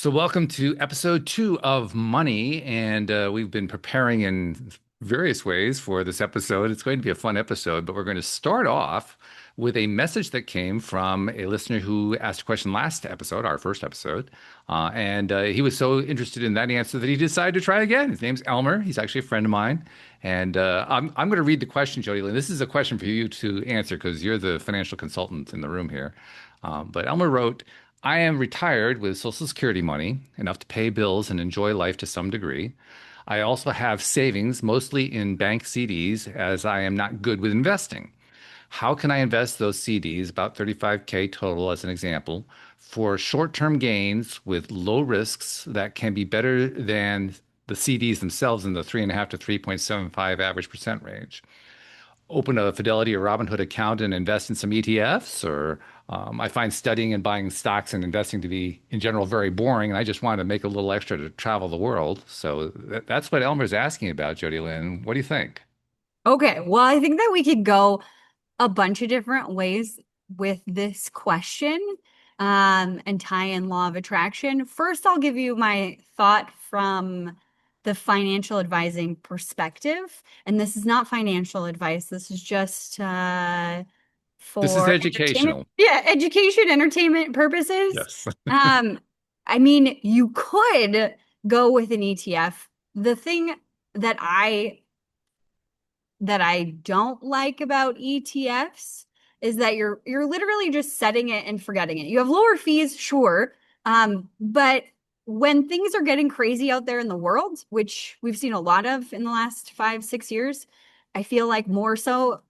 So, welcome to episode 2 of Money. And we've been preparing in various ways for this episode. It's going to be a fun episode, but we're going to start off with a message that came from a listener who asked a question last episode, our first episode. And he was so interested in that answer that he decided to try again. His name's Elmer. He's actually a friend of mine. And I'm going to read the question, JodieLynn. This is a question for you to answer because you're the financial consultant in the room here. But Elmer wrote, I am retired with Social Security money, enough to pay bills and enjoy life to some degree. I also have savings, mostly in bank CDs, as I am not good with investing. How can I invest those CDs, about 35K total as an example, for short-term gains with low risks that can be better than the CDs themselves in the 3.5 to 3.75 average percent range? Open a Fidelity or Robinhood account and invest in some ETFs, or I find studying and buying stocks and investing to be, in general, very boring, and I just wanted to make a little extra to travel the world. So that's what Elmer's asking about, JodieLynn. What do you think? Okay, well, I think that we could go a bunch of different ways with this question, and tie in law of attraction. First, I'll give you my thought from the financial advising perspective. And this is not financial advice. This is just This is for entertainment. educational. Yeah, education, entertainment purposes. Yes. Um, I mean, you could go with an ETF. The thing that I don't like about ETFs is that you're literally just setting it and forgetting it. You have lower fees, sure. But when things are getting crazy out there in the world, which we've seen a lot of in the last 5, 6 years, I feel like more so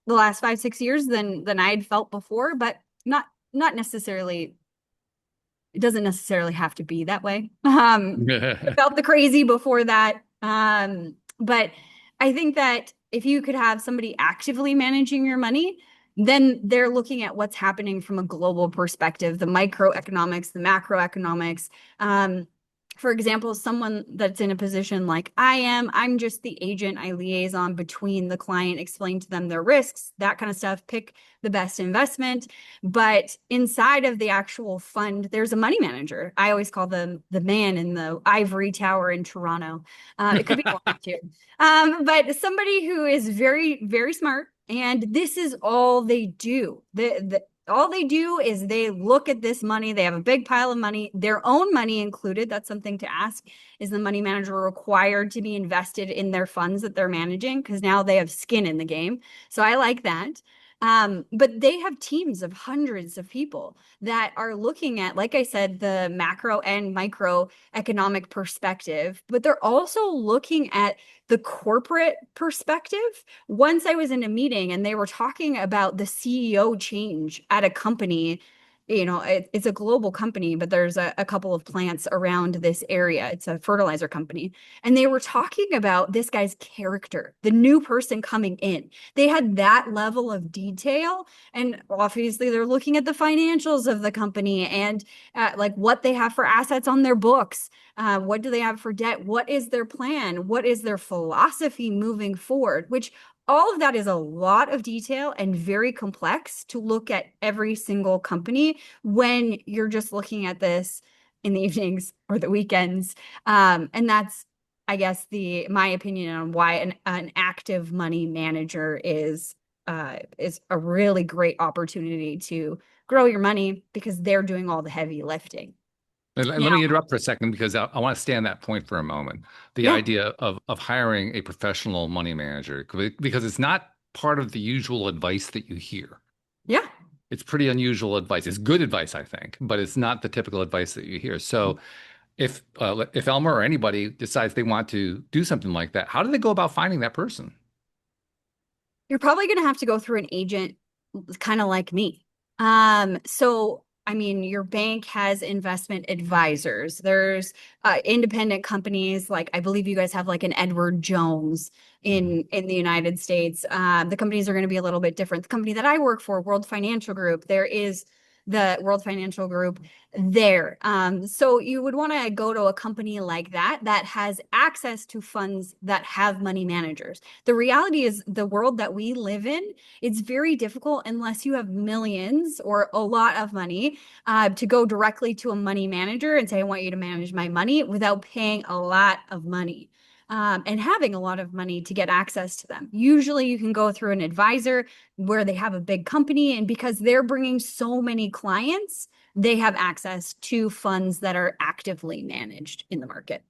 the last 5, 6 years than I'd felt before, but not necessarily. It doesn't necessarily have to be that way. Felt the crazy before that. But I think that if you could have somebody actively managing your money, then they're looking at what's happening from a global perspective, the microeconomics, the macroeconomics. For example, someone that's in a position like I am, I'm just the agent, I liaison between the client, explain to them their risks, that kind of stuff, pick the best investment. But inside of the actual fund, there's a money manager. I always call them the man in the ivory tower in Toronto. It could be a woman too. But somebody who is very, very smart. And this is all they do. All they do is they look at this money. They have a big pile of money, their own money included. That's something to ask. Is the money manager required to be invested in their funds that they're managing? Because now they have skin in the game. So I like that. But they have teams of hundreds of people that are looking at, like I said, the macro and micro economic perspective, but they're also looking at the corporate perspective. Once I was in a meeting and they were talking about the CEO change at a company. It's a global company, but there's a couple of plants around this area. It's a fertilizer company. And they were talking about this guy's character, the new person coming in. They had that level of detail. And obviously, they're looking at the financials of the company and like what they have for assets on their books. What do they have for debt? What is their plan? What is their philosophy moving forward? Which all of that is a lot of detail and very complex to look at every single company when you're just looking at this in the evenings or the weekends. And that's, I guess, the my opinion on why an active money manager is a really great opportunity to grow your money because they're doing all the heavy lifting. And let Now, me interrupt for a second because I want to stay on that point for a moment. The yeah, idea of hiring a professional money manager, because it's not part of the usual advice that you hear. yeah. It's pretty unusual advice. It's good advice, I think, but it's not the typical advice that you hear. So if Elmer or anybody decides they want to do something like that, how do they go about finding that person? You're probably going to have to go through an agent kind of like me. So I mean, your bank has investment advisors. There's independent companies like I believe you guys have like an Edward Jones Mhm. in the United States. The companies are going to be a little bit different. The company that I work for, World Financial Group, there is the World Financial Group. there. So you would want to go to a company like that that has access to funds that have money managers. The reality is the world that we live in, it's very difficult unless you have millions or a lot of money to go directly to a money manager and say, I want you to manage my money without paying a lot of money. And having a lot of money to get access to them. Usually, you can go through an advisor where they have a big company, and because they're bringing so many clients, they have access to funds that are actively managed in the market.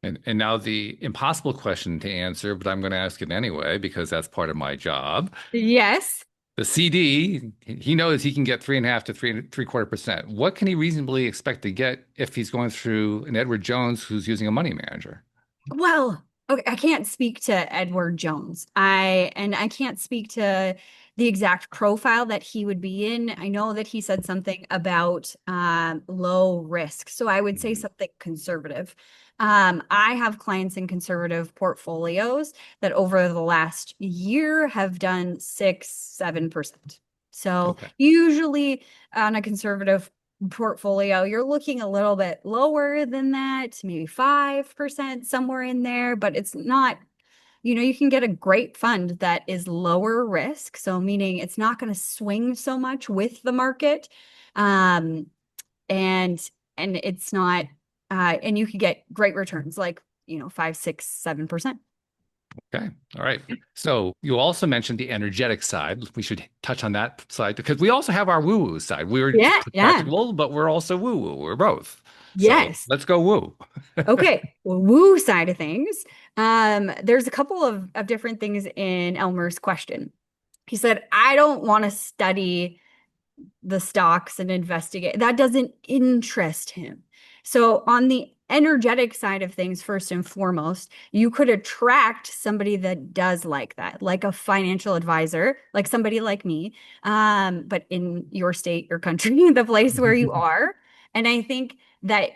And now the impossible question to answer, but I'm going to ask it anyway because that's part of my job. Yes. The CD, he knows he can get 3.5 to three quarter percent. What can he reasonably expect to get if he's going through an Edward Jones who's using a money manager? Well, okay, I can't speak to Edward Jones. I can't speak to the exact profile that he would be in. I know that he said something about low risk. So I would say Mhm. something conservative. I have clients in conservative portfolios that over the last year have done 6, 7%. So Okay. usually on a conservative portfolio, you're looking a little bit lower than that, maybe 5%, somewhere in there, but it's not, you can get a great fund that is lower risk. So meaning it's not going to swing so much with the market. Um, and it's not and you could get great returns like, 5, 6, 7%. Okay. All right. So you also mentioned the energetic side. We should touch on that side because we also have our woo-woo side. We're Yeah, yeah. practical, but we're also woo-woo. We're both. So Yes. let's go woo. Okay, well, woo side of things. There's a couple of different things in Elmer's question. He said, I don't want to study the stocks and investigate. That doesn't interest him. So, on the energetic side of things, first and foremost, you could attract somebody that does like that, like a financial advisor, like somebody like me, but in your state, your country, the place where you are. And I think that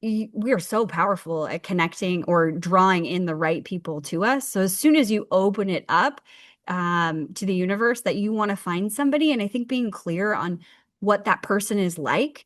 we are so powerful at connecting or drawing in the right people to us. So as soon as you open it up to the universe that you want to find somebody, and I think being clear on what that person is like,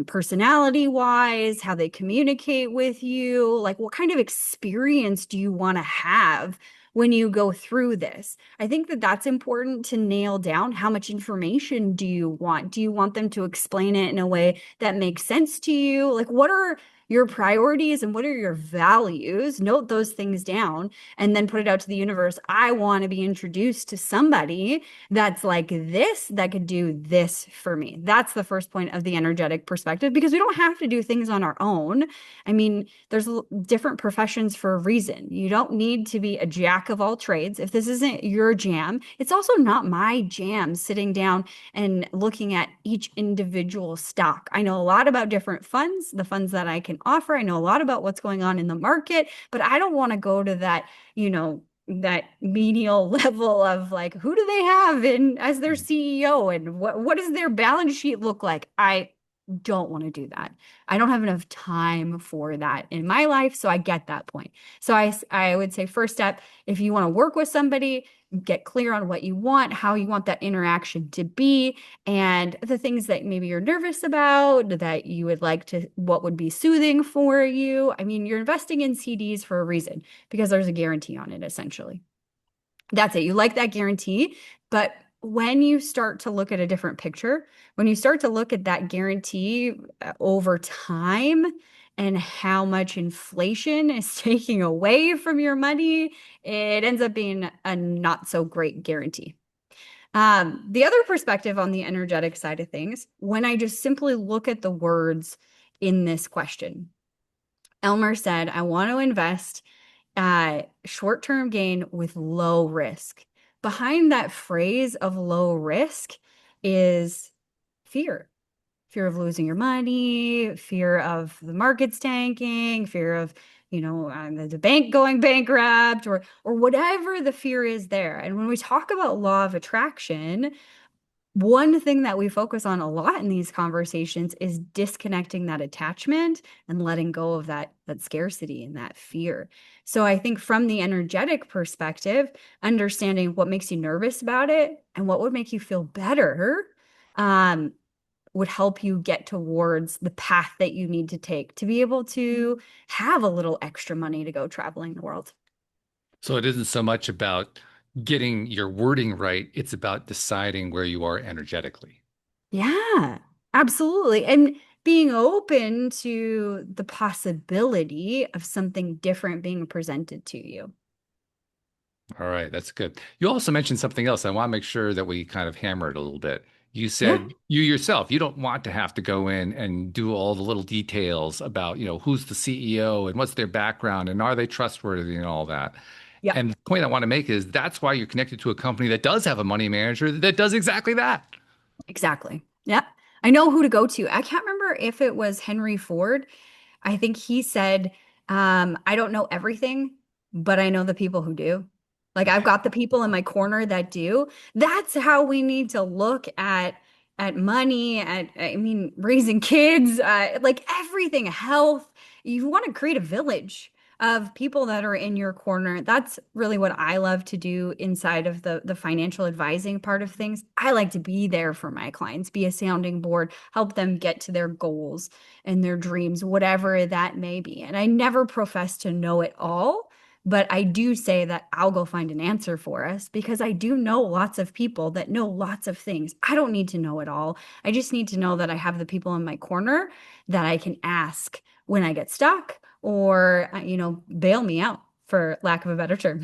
personality wise, how they communicate with you, like what kind of experience do you want to have when you go through this? I think that that's important to nail down. How much information do you want? Do you want them to explain it in a way that makes sense to you? Like, what are your priorities and what are your values? Note those things down and then put it out to the universe. I want to be introduced to somebody that's like this, that could do this for me. That's the first point of the energetic perspective because we don't have to do things on our own. I mean, there's different professions for a reason. You don't need to be a jack of all trades. If this isn't your jam, it's also not my jam sitting down and looking at each individual stock. I know a lot about different funds, the funds that I can offer. I know a lot about what's going on in the market, but I don't want to go to that menial level of like, who do they have in as their CEO and what does their balance sheet look like? I don't want to do that. I don't have enough time for that in my life, so I get that point. So I would say first step, if you want to work with somebody, get clear on what you want, how you want that interaction to be, and the things that maybe you're nervous about, that you would like to, what would be soothing for you. I mean, you're investing in CDs for a reason because there's a guarantee on it, essentially. That's it. You like that guarantee. But when you start to look at a different picture, when you start to look at that guarantee over time and how much inflation is taking away from your money, it ends up being a not so great guarantee. The other perspective on the energetic side of things, when I just simply look at the words in this question, Elmer said, I want to invest short-term gain with low risk. Behind that phrase of low risk is fear. Fear of losing your money, fear of the markets tanking, fear of, the bank going bankrupt or whatever the fear is there. And when we talk about law of attraction, one thing that we focus on a lot in these conversations is disconnecting that attachment and letting go of that scarcity and that fear. So I think from the energetic perspective, understanding what makes you nervous about it and what would make you feel better, um, would help you get towards the path that you need to take to be able to have a little extra money to go traveling the world. So it isn't so much about getting your wording right, it's about deciding where you are energetically. Yeah, absolutely. And being open to the possibility of something different being presented to you. All right, that's good. You also mentioned something else. I want to make sure that we kind of hammer it a little bit. You Yeah. said you yourself, you don't want to have to go in and do all the little details about, who's the CEO and what's their background and are they trustworthy and all that. Yeah. And the point I want to make is that's why you're connected to a company that does have a money manager that does exactly that. Exactly. Yeah. I know who to go to. I can't remember if it was Henry Ford. I think he said, I don't know everything, but I know the people who do. Like I've got the people in my corner that do. That's how we need to look at money, at I mean, raising kids, like everything, health. You want to create a village of people that are in your corner. That's really what I love to do inside of the financial advising part of things. I like to be there for my clients, be a sounding board, help them get to their goals and their dreams, whatever that may be. And I never profess to know it all, but I do say that I'll go find an answer for us because I do know lots of people that know lots of things. I don't need to know it all. I just need to know that I have the people in my corner that I can ask when I get stuck or, bail me out for lack of a better term.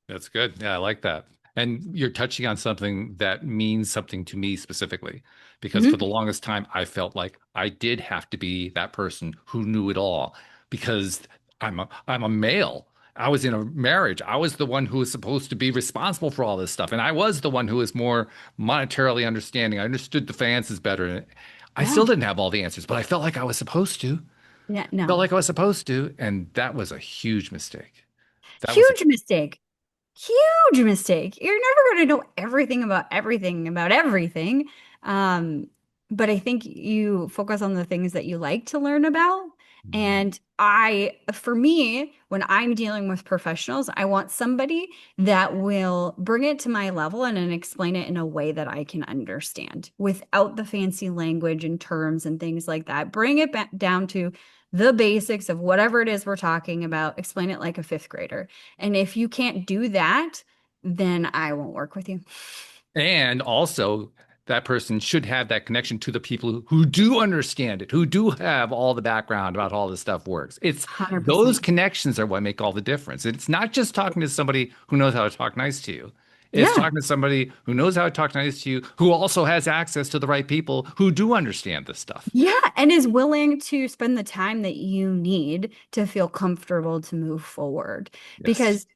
That's good. Yeah, I like that. And you're touching on something that means something to me specifically, because for the Mhm. longest time, I felt like I did have to be that person who knew it all because I'm a male. I was in a marriage. I was the one who was supposed to be responsible for all this stuff. And I was the one who was more monetarily understanding. I understood the finances better. I Yeah. still didn't have all the answers, but I felt like I was supposed to. Yeah. Felt No. like I was supposed to. And that was a huge mistake. That was a Huge mistake. Huge mistake. You're never going to know everything about everything about everything. Um, but I think you focus on the things that you like to learn about. And for me, when I'm dealing with professionals, I want somebody that will bring it to my level and then explain it in a way that I can understand without the fancy language and terms and things like that. Bring it back down to the basics of whatever it is we're talking about. Explain it like a fifth grader. And if you can't do that, then I won't work with you. And also, that person should have that connection to the people who do understand it, who do have all the background about how all this stuff works. It's those 100%. connections are what make all the difference. It's not just talking to somebody who knows how to talk nice to you. It's Yeah. talking to somebody who knows how to talk nice to you, who also has access to the right people who do understand this stuff. Yeah. And is willing to spend the time that you need to feel comfortable to move forward. Yes. Because,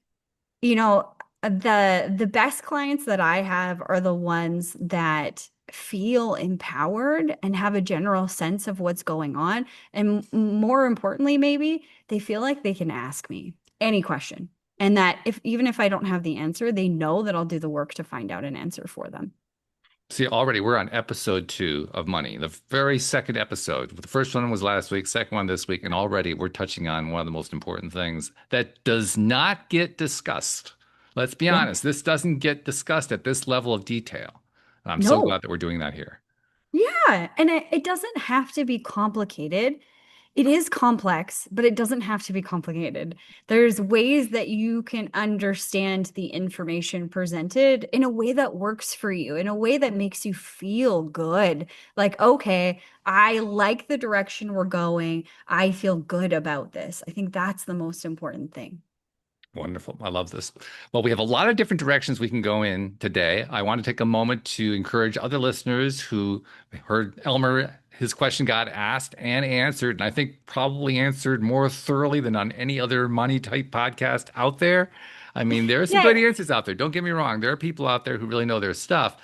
you know, the best clients that I have are the ones that feel empowered and have a general sense of what's going on. And more importantly, maybe they feel like they can ask me any question. And that if even if I don't have the answer, they know that I'll do the work to find out an answer for them. See, already we're on episode 2 of Money, the very second episode. The first one was last week, second one this week, and already we're touching on one of the most important things that does not get discussed. Let's be Yeah. honest, this doesn't get discussed at this level of detail. I'm so No. glad that we're doing that here. Yeah. And it doesn't have to be complicated. It is complex, but it doesn't have to be complicated. There's ways that you can understand the information presented in a way that works for you, in a way that makes you feel good. Like, okay, I like the direction we're going. I feel good about this. I think that's the most important thing. Wonderful. I love this. Well, we have a lot of different directions we can go in today. I want to take a moment to encourage other listeners who heard Elmer, his question got asked and answered, and I think probably answered more thoroughly than on any other money type podcast out there. I mean, there are some Yeah. good answers out there. Don't get me wrong. There are people out there who really know their stuff,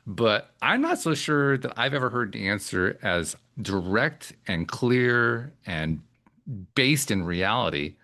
but I'm not so sure that I've ever heard the answer as direct and clear and based in reality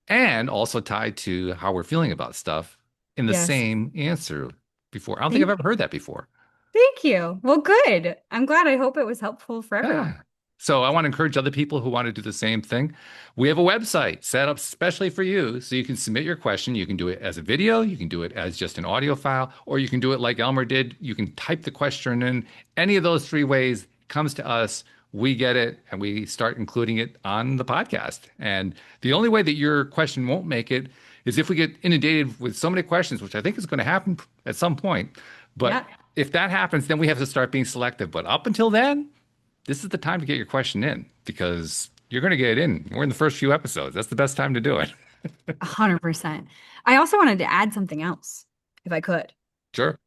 and also tied to how we're feeling about stuff in the Yes. same answer before. I don't think I've Thank ever heard that before. thank you. Well, good. I'm glad. I hope it was helpful for everyone. Yeah. So I want to encourage other people who want to do the same thing. We have a website set up specially for you so you can submit your question. You can do it as a video, you can do it as just an audio file, or you can do it like Elmer did. You can type the question in. Any of those 3 ways, comes to us, we get it and we start including it on the podcast. And the only way that your question won't make it is if we get inundated with so many questions, which I think is going to happen at some point. But Yeah, if that happens, then we have to start being selective. But up until then, this is the time to get your question in because you're going to get it in. We're in the first few episodes. That's the best time to do it. 100%. I also wanted to add something else, if I could. Sure.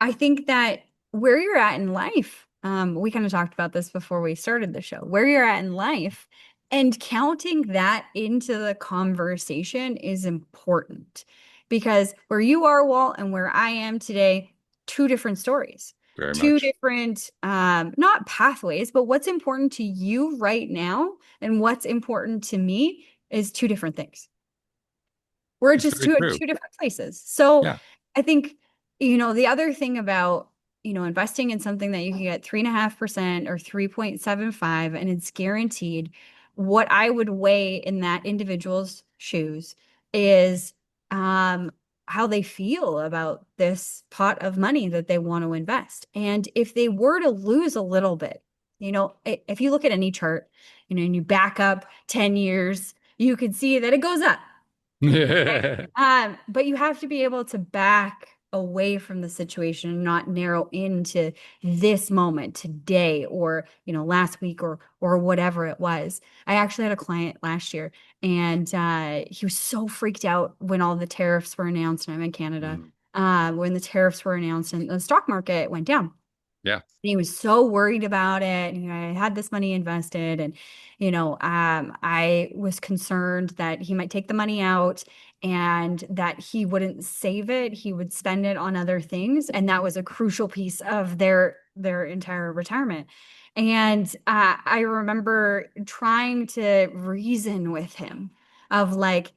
I think that where you're at in life, we kind of talked about this before we started the show, where you're at in life and counting that into the conversation is important because where you are, Walt, and where I am today, two different stories, Very two much. different, not pathways, but what's important to you right now and what's important to me is two different things. We're It's just very two true. different places. So Yeah. I think, the other thing about, investing in something that you can get 3.5% or 3.75 and it's guaranteed, what I would weigh in that individual's shoes is how they feel about this pot of money that they want to invest. And if they were to lose a little bit, if you look at any chart, and you back up 10 years, you can see that it goes up. But you have to be able to back away from the situation and not narrow into this moment today or, last week or whatever it was. I actually had a client last year and he was so freaked out when all the tariffs were announced, and I'm in Canada, Mm. when the tariffs were announced and the stock market went down. Yeah. He was so worried about it. I had this money invested, and I was concerned that he might take the money out and that he wouldn't save it. He would spend it on other things, and that was a crucial piece of their entire retirement. And I remember trying to reason with him of like,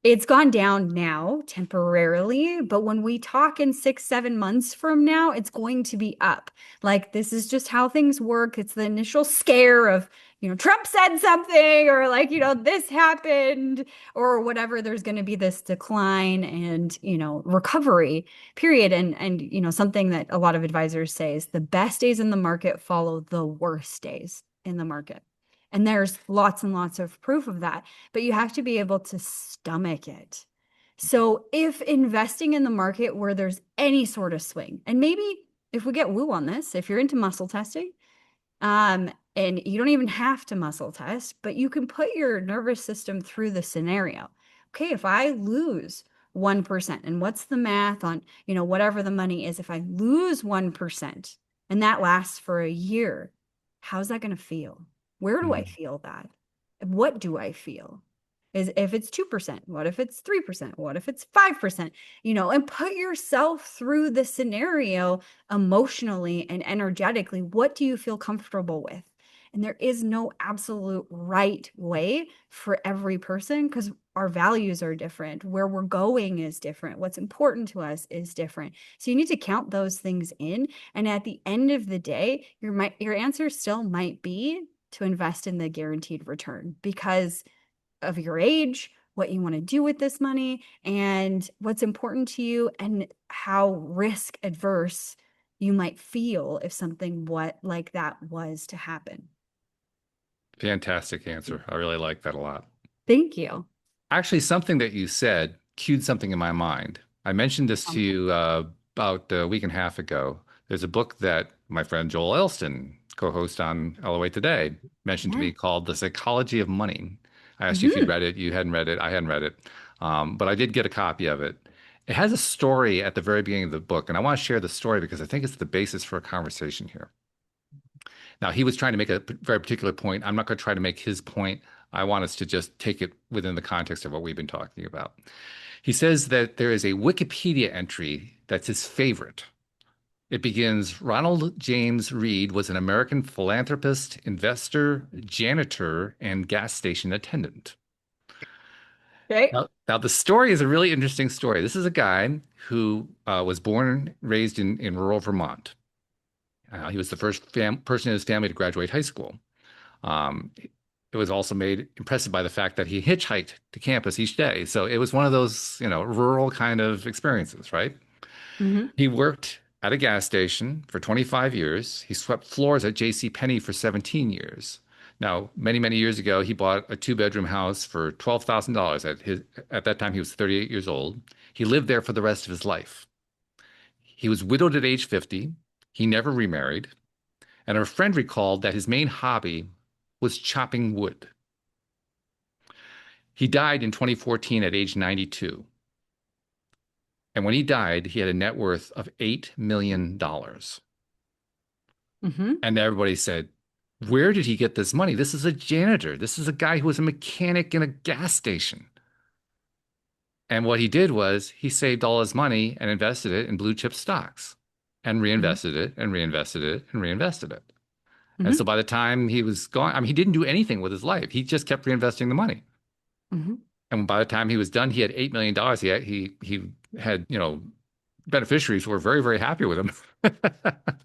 it's gone down now temporarily, but when we talk in 6, 7 months from now, it's going to be up. Like, this is just how things work. It's the initial scare of, Trump said something, or like, this happened, or whatever. There's going to be this decline and, recovery period. And, something that a lot of advisors say is the best days in the market follow the worst days in the market. And there's lots and lots of proof of that, but you have to be able to stomach it. So if investing in the market where there's any sort of swing, and maybe if we get woo on this, if you're into muscle testing, and you don't even have to muscle test, but you can put your nervous system through the scenario. Okay, if I lose 1%, and what's the math on, whatever the money is, if I lose 1% and that lasts for a year, how's that going to feel? Where do I Mm. feel that? What do I feel? Is if it's 2%, what if it's 3%? What if it's 5%? And put yourself through the scenario emotionally and energetically. What do you feel comfortable with? And there is no absolute right way for every person because our values are different. Where we're going is different. What's important to us is different. So you need to count those things in. And at the end of the day, your answer still might be to invest in the guaranteed return because of your age, what you want to do with this money, and what's important to you, and how risk adverse you might feel if something what like that was to happen. Fantastic answer. I really like that a lot. Thank you. Actually, something that you said cued something in my mind. I mentioned this to you about a week and a half ago. There's a book that my friend Joel Elston, co-host on LOA Today, mentioned to Yeah. me called The Psychology of Money. I asked you if you'd Mhm. read it. You hadn't read it. I hadn't read it. But I did get a copy of it. It has a story at the very beginning of the book, and I want to share the story because I think it's the basis for a conversation here. Now, he was trying to make a very particular point. I'm not going to try to make his point. I want us to just take it within the context of what we've been talking about. He says that there is a Wikipedia entry that's his favorite. It begins Ronald James Reed was an American philanthropist, investor, janitor, and gas station attendant. Okay. Now, the story is a really interesting story. This is a guy who was born and raised in rural Vermont. He was the first person in his family to graduate high school. It was also made impressive by the fact that he hitchhiked to campus each day. So it was one of those, rural kind of experiences, right? Hmm. He worked at a gas station for 25 years. He swept floors at J.C. Penney for 17 years. Now, many, many years ago, he bought a two-bedroom house for $12,000 at that time he was 38 years old. He lived there for the rest of his life. He was widowed at age 50. He never remarried. And our friend recalled that his main hobby was chopping wood. He died in 2014 at age 92. And when he died, he had a net worth of $8 million. Hmm. And everybody said, where did he get this money? This is a janitor. This is a guy who was a mechanic in a gas station. And what he did was he saved all his money and invested it in blue chip stocks and Hmm. reinvested it and reinvested it and reinvested it. And so Hmm. by the time he was gone, I mean, he didn't do anything with his life. He just kept reinvesting the money. Hmm. And by the time he was done, he had $8 million. He had, beneficiaries who were very, very happy with him.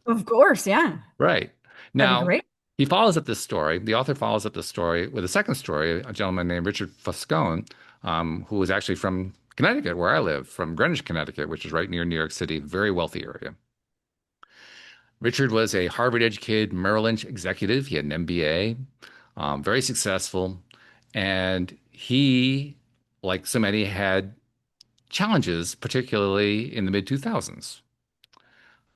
Of course, yeah. Right. That'd be Now, great. he follows up this story. The author follows up the story with a second story, a gentleman named Richard Foscone, who was actually from Connecticut, where I live, from Greenwich, Connecticut, which is right near New York City, very wealthy area. Richard was a Harvard-educated Merrill Lynch executive. He had an MBA, very successful. And he, like so many, had challenges, particularly in the mid 2000s.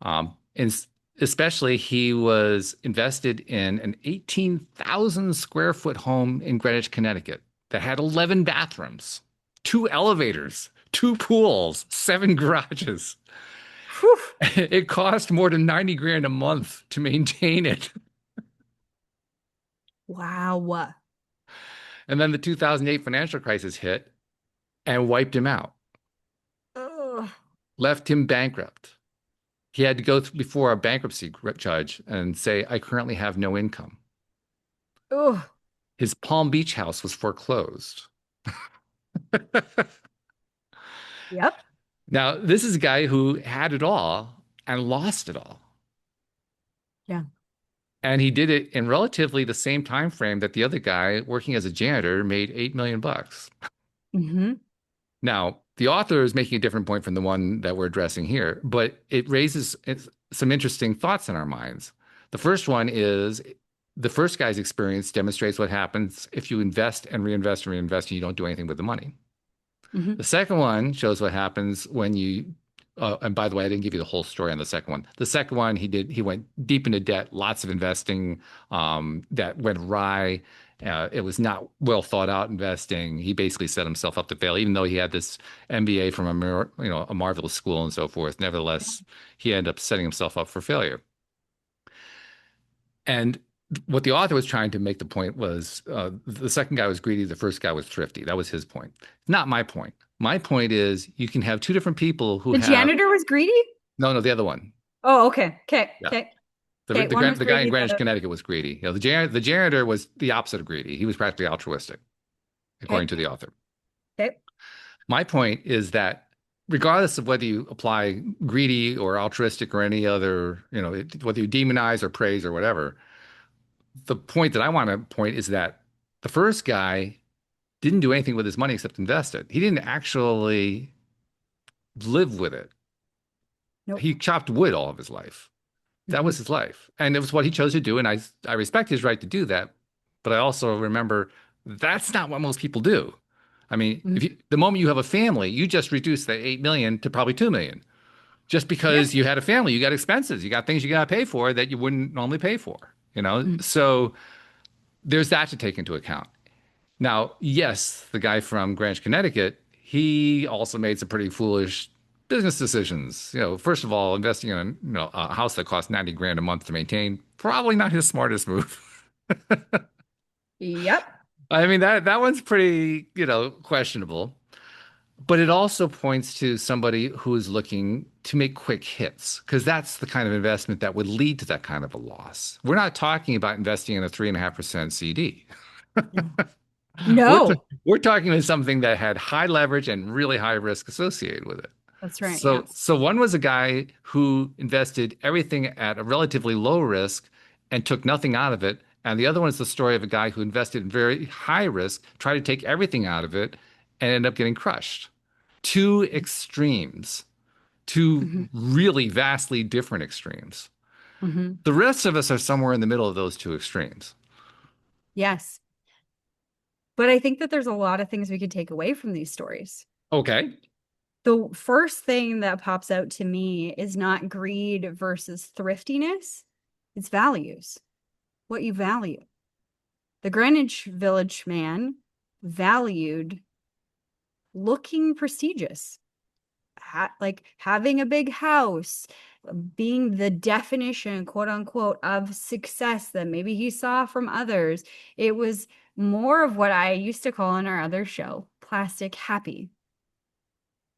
And especially, he was invested in an 18,000 square foot home in Greenwich, Connecticut that had 11 bathrooms, two elevators, two pools, seven garages. Whew. It cost more than 90 grand a month to maintain it. Wow. And then the 2008 financial crisis hit and wiped him out, Ugh. left him bankrupt. He had to go before a bankruptcy judge and say, I currently have no income. Ugh. His Palm Beach house was foreclosed. Yep. Now, this is a guy who had it all and lost it all. Yeah. And he did it in relatively the same time frame that the other guy working as a janitor made 8 million bucks. Hmm. Now, the author is making a different point from the one that we're addressing here, but it raises some interesting thoughts in our minds. The first one is the first guy's experience demonstrates what happens if you invest and reinvest and reinvest and you don't do anything with the money. Hmm. The second one shows what happens when you, and by the way, I didn't give you the whole story on the second one. The second one, he went deep into debt, lots of investing, that went awry. It was not well thought out investing. He basically set himself up to fail, even though he had this MBA from a marvelous school and so forth. Nevertheless, he ended up setting himself up for failure. And what the author was trying to make the point was the second guy was greedy, the first guy was thrifty. That was his point. Not my point. My point is you can have two different people who The have janitor was greedy? no, no, the other one. Oh, okay. Okay. Yeah. Okay. The, Okay. the, One was the guy in greedy, the Greenwich, other. Connecticut was greedy. The janitor was the opposite of greedy. He was practically altruistic, according Okay. to the author. Okay. My point is that regardless of whether you apply greedy or altruistic or any other, whether you demonize or praise or whatever, the point that I want to point is that the first guy didn't do anything with his money except invest it. He didn't actually live with it. Nope. He chopped wood all of his life. That Hmm. was his life. And it was what he chose to do. And I respect his right to do that. But I also remember that's not what most people do. I mean, Hmm. the moment you have a family, you just reduce the 8 million to probably 2 million. Just Yeah. because you had a family, you got expenses, you got things you got to pay for that you wouldn't normally pay for. Hmm. So there's that to take into account. Now, yes, the guy from Greenwich, Connecticut, he also made some pretty foolish business decisions. First of all, investing in a house that costs 90 grand a month to maintain, probably not his smartest move. Yep. I mean, that one's pretty, questionable. But it also points to somebody who's looking to make quick hits, because that's the kind of investment that would lead to that kind of a loss. We're not talking about investing in a 3.5% CD. We're t No. we're talking about something that had high leverage and really high risk associated with it. That's right. So, Yes. so one was a guy who invested everything at a relatively low risk and took nothing out of it. And the other one is the story of a guy who invested in very high risk, tried to take everything out of it, and ended up getting crushed. Two extremes. two Hmm. really vastly different extremes. Hmm. The rest of us are somewhere in the middle of those two extremes. Yes. But I think that there's a lot of things we could take away from these stories. Okay. The first thing that pops out to me is not greed versus thriftiness, it's values, what you value. The Greenwich Village man valued looking prestigious, like having a big house, being the definition, quote unquote, of success that maybe he saw from others. It was more of what I used to call in our other show, plastic happy.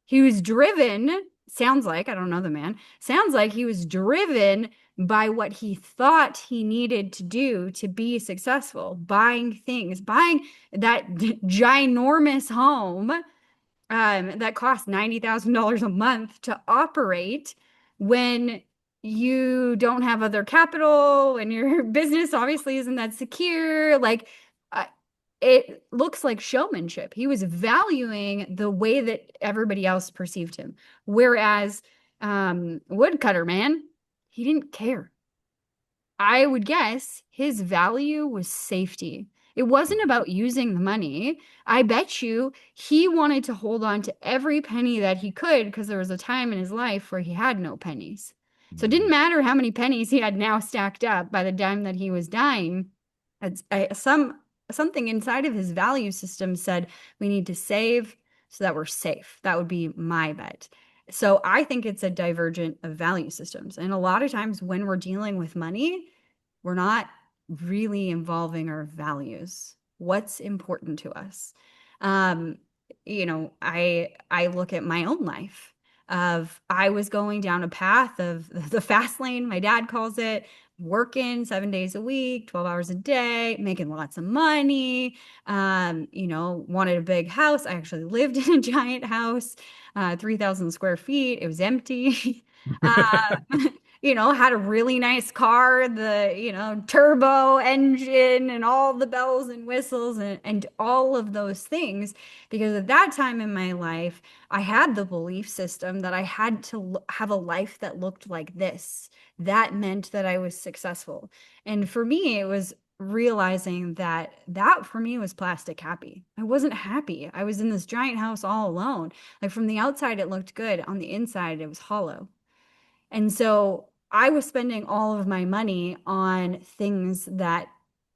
He was driven, sounds like, I don't know the man, sounds like he was driven by what he thought he needed to do to be successful, buying things, buying that ginormous home that costs $90,000 a month to operate when you don't have other capital and your business obviously isn't that secure. Like, uh, it looks like showmanship. He was valuing the way that everybody else perceived him. Whereas Woodcutter Man, he didn't care. I would guess his value was safety. It wasn't about using the money. I bet you he wanted to hold on to every penny that he could because there was a time in his life where he had no pennies. So it didn't matter how many pennies he had now stacked up by the time that he was dying. Something inside of his value system said we need to save so that we're safe. That would be my bet. So I think it's a divergent of value systems. And a lot of times when we're dealing with money, we're not really involving our values. What's important to us? Um, I look at my own life of I was going down a path of the fast lane, my dad calls it, working 7 days a week, 12 hours a day, making lots of money, wanted a big house. I actually lived in a giant house, 3,000 square feet. It was empty. Had a really nice car, turbo engine and all the bells and whistles and all of those things. Because at that time in my life, I had the belief system that I had to have a life that looked like this. That meant that I was successful. And for me, it was realizing that for me was plastic happy. I wasn't happy. I was in this giant house all alone. Like from the outside, it looked good. On the inside, it was hollow. And so I was spending all of my money on things that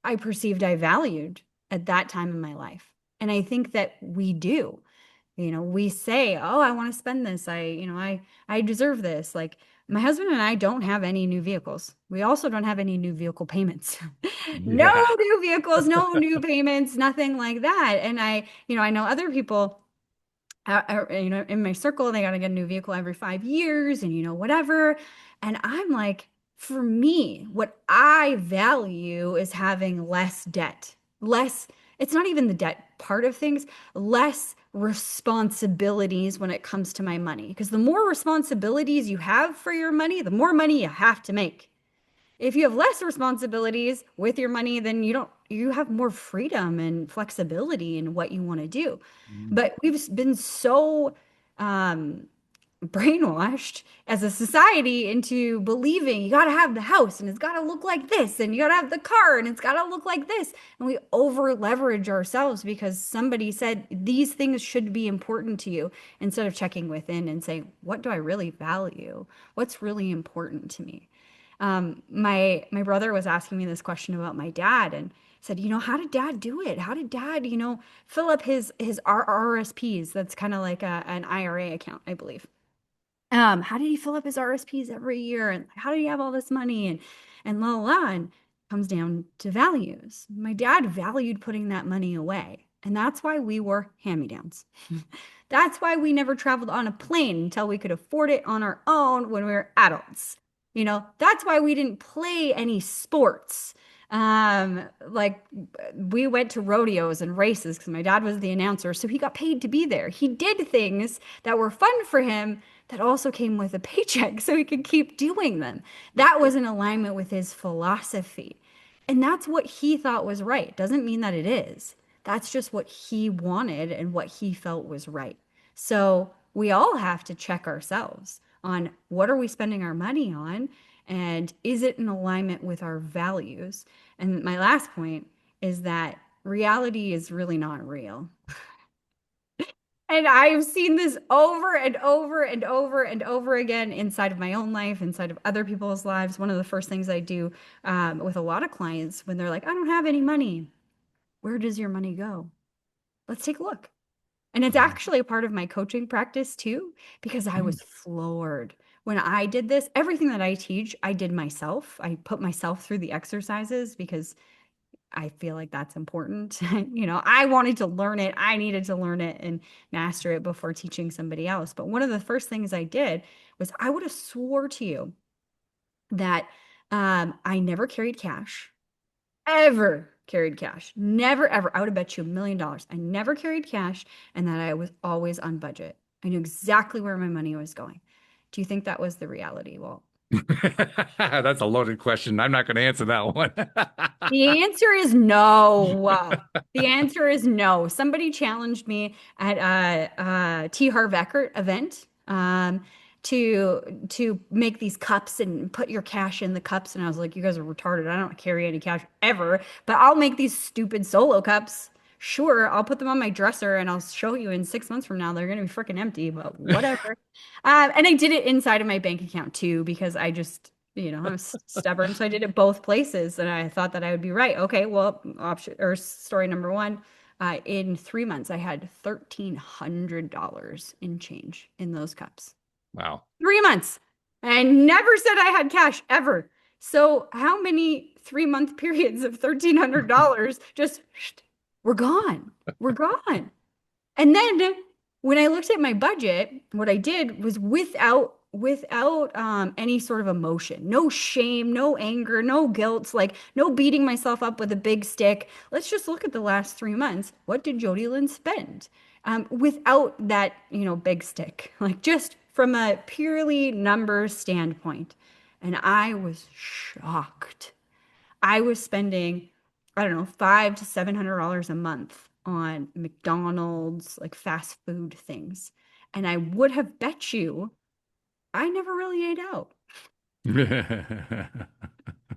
I perceived I valued at that time in my life. And I think that we do. We say, "Oh, I want to spend this. I deserve this." Like my husband and I don't have any new vehicles. We also don't have any new vehicle payments. No Yeah. new vehicles, no new payments, nothing like that. And I know other people in my circle, they got to get a new vehicle every 5 years and, whatever. And I'm like, for me, what I value is having less debt, less, it's not even the debt part of things, less responsibilities when it comes to my money. Because the more responsibilities you have for your money, the more money you have to make. If you have less responsibilities with your money, then you have more freedom and flexibility in what you want to do. But we've been so um, brainwashed as a society into believing you got to have the house and it's got to look like this and you got to have the car and it's got to look like this. And we over leverage ourselves because somebody said these things should be important to you instead of checking within and saying, what do I really value? What's really important to me? My brother was asking me this question about my dad and said, how did dad do it? How did dad, fill up his RRSPs? That's kind of like an IRA account, I believe. How did he fill up his RSPs every year? And how did he have all this money? And la la la. And it comes down to values. My dad valued putting that money away. And that's why we wore hand-me-downs. That's why we never traveled on a plane until we could afford it on our own when we were adults. That's why we didn't play any sports. Like we went to rodeos and races because my dad was the announcer, so he got paid to be there. He did things that were fun for him that also came with a paycheck so he could keep doing them. That was in alignment with his philosophy. And that's what he thought was right. Doesn't mean that it is. That's just what he wanted and what he felt was right. So we all have to check ourselves. on what are we spending our money on and is it in alignment with our values? And my last point is that reality is really not real. And I've seen this over and over and over and over again inside of my own life, inside of other people's lives. One of the first things I do with a lot of clients when they're like, I don't have any money, where does your money go? Let's take a look. And it's actually a part of my coaching practice too, because I Mhm. was floored. When I did this, everything that I teach, I did myself. I put myself through the exercises because I feel like that's important. I wanted to learn it. I needed to learn it and master it before teaching somebody else. But one of the first things I did was I would have swore to you that I never carried cash, ever carried cash. Never, ever. I would have bet you $1 million. I never carried cash and that I was always on budget. I knew exactly where my money was going. Do you think that was the reality? Well, That's a loaded question. I'm not going to answer that one. the answer is no. The answer is no. Somebody challenged me at a T. Harv Eker event to make these cups and put your cash in the cups, and I was like, "You guys are retarded. I don't carry any cash ever, but I'll make these stupid solo cups. Sure, I'll put them on my dresser, and I'll show you in 6 months from now they're gonna be freaking empty, but whatever." And I did it inside of my bank account too because I just I'm stubborn. So I did it both places and I thought that I would be right. Okay, well, option or story number one, in 3 months, I had $1,300 in change in those cups. Wow. 3 months. I never said I had cash ever. So how many 3 month periods of $1,300 just were gone? We're gone. And then when I looked at my budget, what I did was without any sort of emotion, no shame, no anger, no guilt, like no beating myself up with a big stick. Let's just look at the last 3 months. What did JodieLynn spend? Without that, big stick, like just from a purely numbers standpoint. And I was shocked. I was spending, I don't know, $500 to $700 a month on McDonald's, like fast food things. And I would have bet you I never really ate out.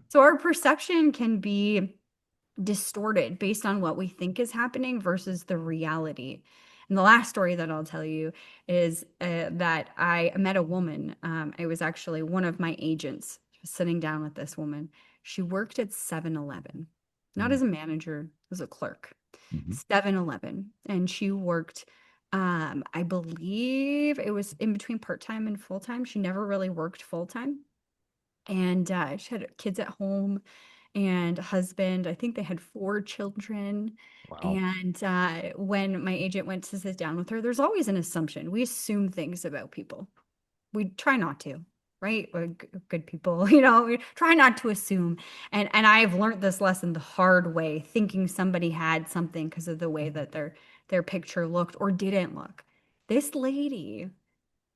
So our perception can be distorted based on what we think is happening versus the reality. And the last story that I'll tell you is that I met a woman. I was actually one of my agents sitting down with this woman. She worked at 7-Eleven, not as a manager, as a clerk. Mhm. 7-Eleven. And she worked, I believe it was in between part-time and full-time. She never really worked full-time. And she had kids at home and a husband. I think they had 4 children. Wow. And when my agent went to sit down with her, there's always an assumption. We assume things about people. We try not to, right? We're good people, we try not to assume. And I've learned this lesson the hard way, thinking somebody had something because of the way that their picture looked or didn't look. This lady,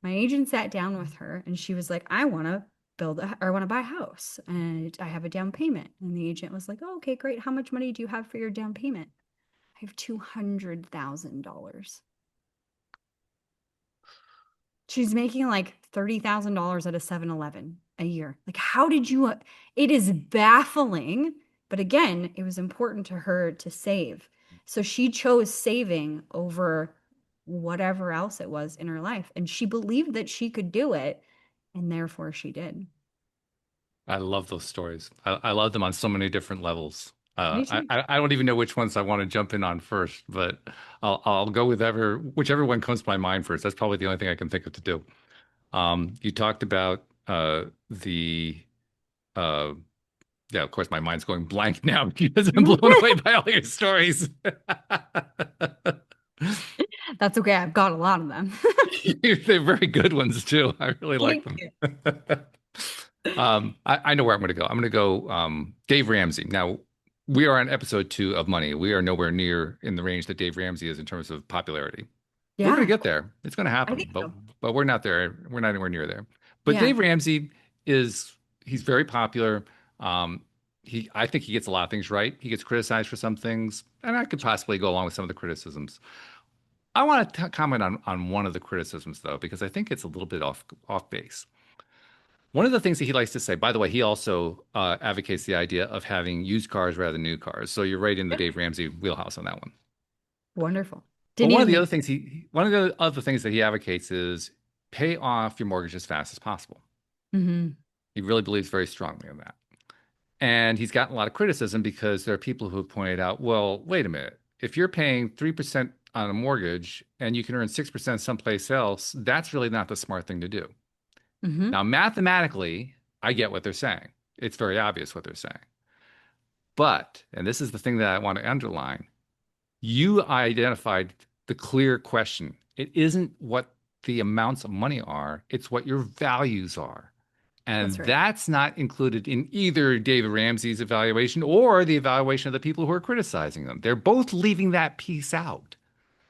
my agent sat down with her and she was like, I want to I want to buy a house and I have a down payment. And the agent was like, oh, okay, great. How much money do you have for your down payment? I have $200,000. She's making like $30,000 at a 7-Eleven a year. Like, how did you? It is baffling. But again, it was important to her to save. So she chose saving over whatever else it was in her life. And she believed that she could do it. And therefore she did. I love those stories. I love them on so many different levels. Me too. I don't even know which ones I want to jump in on first, but I'll go with whichever one comes to my mind first. That's probably the only thing I can think of to do. You talked about the uh, yeah, of course my mind's going blank now because I'm blown away by all your stories. That's okay. I've got a lot of them. They're very good ones too. I really like Thank them. you. I know where I'm going to go. I'm going to go Dave Ramsey. Now, we are on episode 2 of Money. We are nowhere near in the range that Dave Ramsey is in terms of popularity. We're going to Yeah, get there. It's going to I happen, think but so. we're not there. We're not anywhere near there. But Yeah. Dave Ramsey he's very popular. I think he gets a lot of things right. He gets criticized for some things, and I could possibly go along with some of the criticisms. I want to comment on one of the criticisms though, because I think it's a little bit off base. One of the things that he likes to say, by the way, he also advocates the idea of having used cars rather than new cars. So you're right in the Yep. Dave Ramsey wheelhouse on that one. Wonderful. But Didn't even think. one of the other things that he advocates is pay off your mortgage as fast as possible. Hmm. He really believes very strongly in that. And he's gotten a lot of criticism because there are people who have pointed out, well, wait a minute. If you're paying 3% on a mortgage and you can earn 6% someplace else, that's really not the smart thing to do. Hmm. Now, mathematically, I get what they're saying. It's very obvious what they're saying. But, and this is the thing that I want to underline, you identified the clear question. It isn't what the amounts of money are, it's what your values are. That's And right. that's not included in either David Ramsey's evaluation or the evaluation of the people who are criticizing them. They're both leaving that piece out.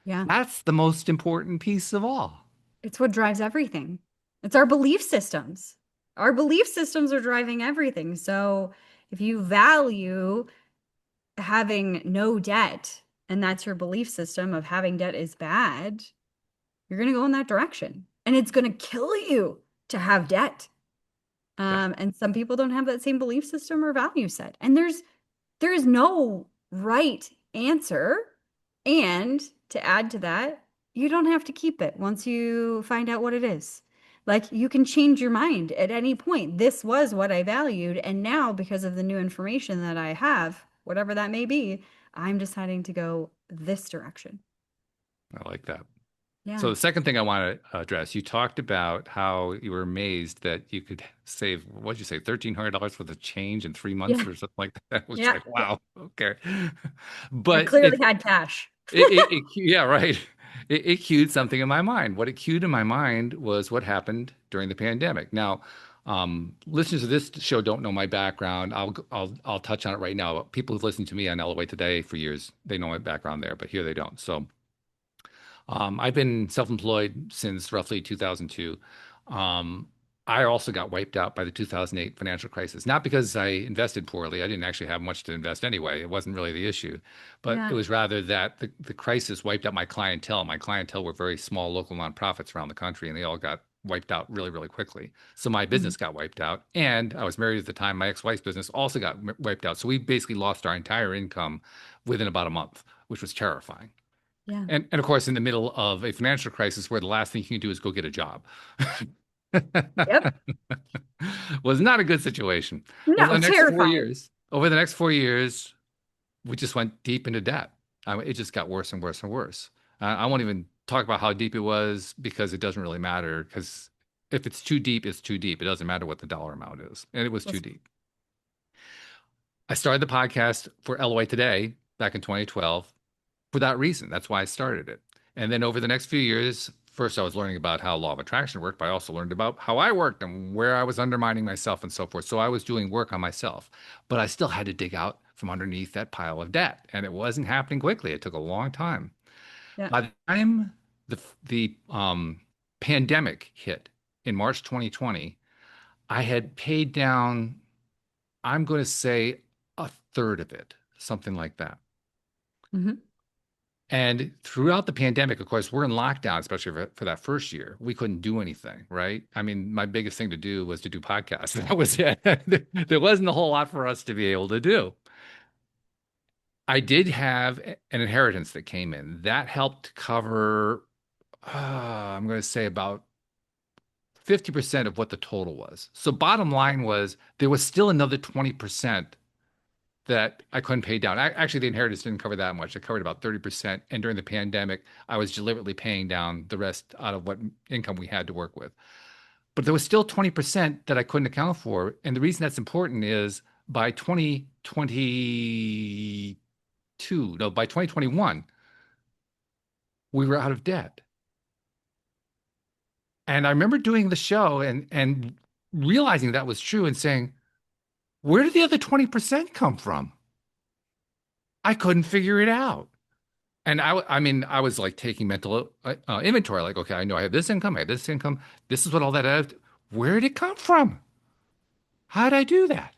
Yeah. That's the most important piece of all. It's what drives everything. It's our belief systems. Our belief systems are driving everything. So if you value having no debt, and that's your belief system of having debt is bad, you're going to go in that direction. And it's going to kill you to have debt. Yeah. And some people don't have that same belief system or value set. And there is no right answer. And to add to that, you don't have to keep it once you find out what it is. Like you can change your mind at any point. This was what I valued. And now, because of the new information that I have, whatever that may be, I'm deciding to go this direction. I like that. Yeah. So the second thing I want to address, you talked about how you were amazed that you could save, what did you say, $1,300 worth of change in 3 months Yeah. or something like that. I was Yeah. like, wow, okay. I But clearly had cash. yeah, right. It cued something in my mind. What it cued in my mind was what happened during the pandemic. Now, listeners of this show don't know my background. I'll touch on it right now. People who've listened to me on Elevate Today for years, they know my background there, but here they don't. So I've been self-employed since roughly 2002. Um, I also got wiped out by the 2008 financial crisis, not because I invested poorly. I didn't actually have much to invest anyway. It wasn't really the issue, but it Yeah. was rather that the crisis wiped out my clientele. My clientele were very small local nonprofits around the country, and they all got wiped out really, really quickly. So my Mhm. business got wiped out, and I was married at the time. My ex-wife's business also got wiped out. So we basically lost our entire income within about a month, which was terrifying. Yeah. And of course, in the middle of a financial crisis where the last thing you can do is go get a job. Yep. Was not a good situation. No, terrifying. Over the next 4 years, we just went deep into debt. It just got worse and worse and worse. I won't even talk about how deep it was because it doesn't really matter. Because if it's too deep, it's too deep. It doesn't matter what the dollar amount is. And it was too Listen, deep. I started the podcast for LOA Today back in 2012 for that reason. That's why I started it. And then over the next few years, first I was learning about how law of attraction worked, but I also learned about how I worked and where I was undermining myself and so forth. So I was doing work on myself, but I still had to dig out from underneath that pile of debt. And it wasn't happening quickly. It took a long time. yeah. By the time the pandemic hit in March 2020, I had paid down, I'm going to say a third of it, something like that. Hmm. And throughout the pandemic, of course, we're in lockdown, especially for that first year. We couldn't do anything, right? I mean, my biggest thing to do was to do podcasts. That was it. There wasn't a whole lot for us to be able to do. I did have an inheritance that came in that helped cover, I'm going to say about 50% of what the total was. So bottom line was there was still another 20% that I couldn't pay down. Actually, the inheritance didn't cover that much. It covered about 30%. And during the pandemic, I was deliberately paying down the rest out of what income we had to work with. But there was still 20% that I couldn't account for. And the reason that's important is by 2022, no, by 2021, we were out of debt. And I remember doing the show and realizing that was true and saying, where did the other 20% come from? I couldn't figure it out. And I mean, I was like taking mental inventory, like, okay, I know I have this income, I have this income. This is what all that. Where did it come from? How did I do that?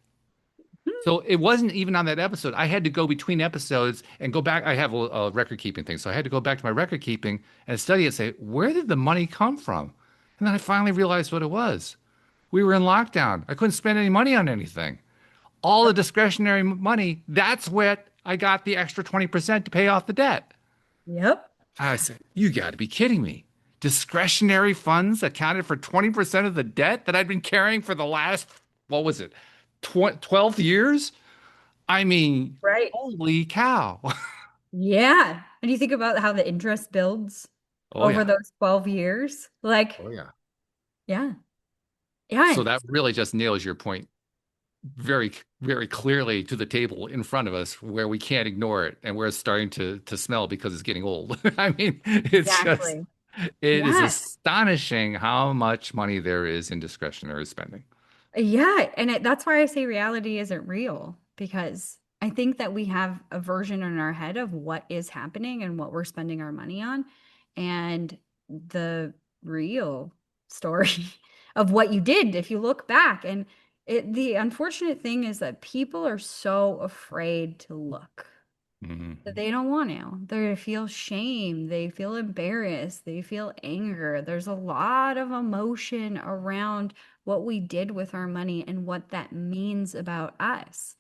So it wasn't even on that episode. I had to go between episodes and go back. I have a record keeping thing. So I had to go back to my record keeping and study it and say, where did the money come from? And then I finally realized what it was. We were in lockdown. I couldn't spend any money on anything. All the discretionary money, that's what I got the extra 20% to pay off the debt. Yep. I said, you got to be kidding me. Discretionary funds accounted for 20% of the debt that I'd been carrying for the last, what was it, 12 years? I mean, Right. holy cow. Yeah. And you think about how the interest builds Oh, over yeah. those 12 years. Like, Oh, yeah. yeah. Yeah. So that really just nails your point very, very clearly to the table in front of us where we can't ignore it and where it's starting to smell because it's getting old. I mean, it's just, Exactly. it is Yes. astonishing how much money there is in discretionary spending. Yeah, and that's why I say reality isn't real because I think that we have a version in our head of what is happening and what we're spending our money on, and the real story of what you did if you look back. And the unfortunate thing is that people are so afraid to look that Mhm. they don't want to. They feel shame, they feel embarrassed, they feel anger. There's a lot of emotion around what we did with our money and what that means about us.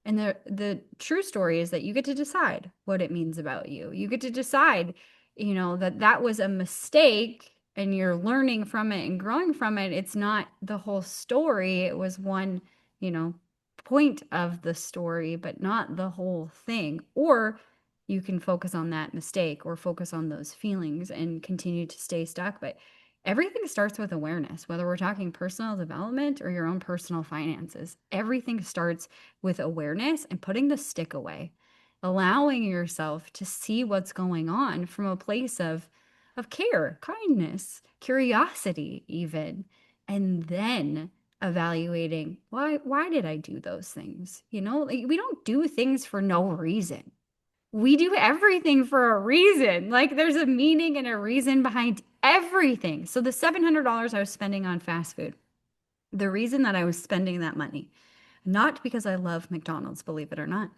And the true story is that you get to decide what it means about you. You get to decide, that that was a mistake and you're learning from it and growing from it. It's not the whole story. It was one, you know, point of the story, but not the whole thing. Or you can focus on that mistake or focus on those feelings and continue to stay stuck. But everything starts with awareness, whether we're talking personal development or your own personal finances. Everything starts with awareness and putting the stick away, allowing yourself to see what's going on from a place of care, kindness, curiosity even, and then evaluating why did I do those things? Like, we don't do things for no reason. We do everything for a reason. Like there's a meaning and a reason behind everything. So the $700 I was spending on fast food, the reason that I was spending that money, not because I love McDonald's, believe it or not.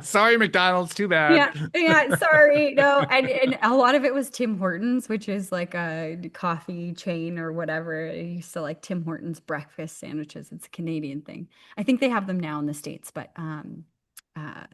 Sorry, McDonald's, too bad. Yeah, yeah, sorry. No, and a lot of it was Tim Hortons, which is like a coffee chain or whatever. I used to like Tim Hortons breakfast sandwiches. It's a Canadian thing. I think they have them now in the States, but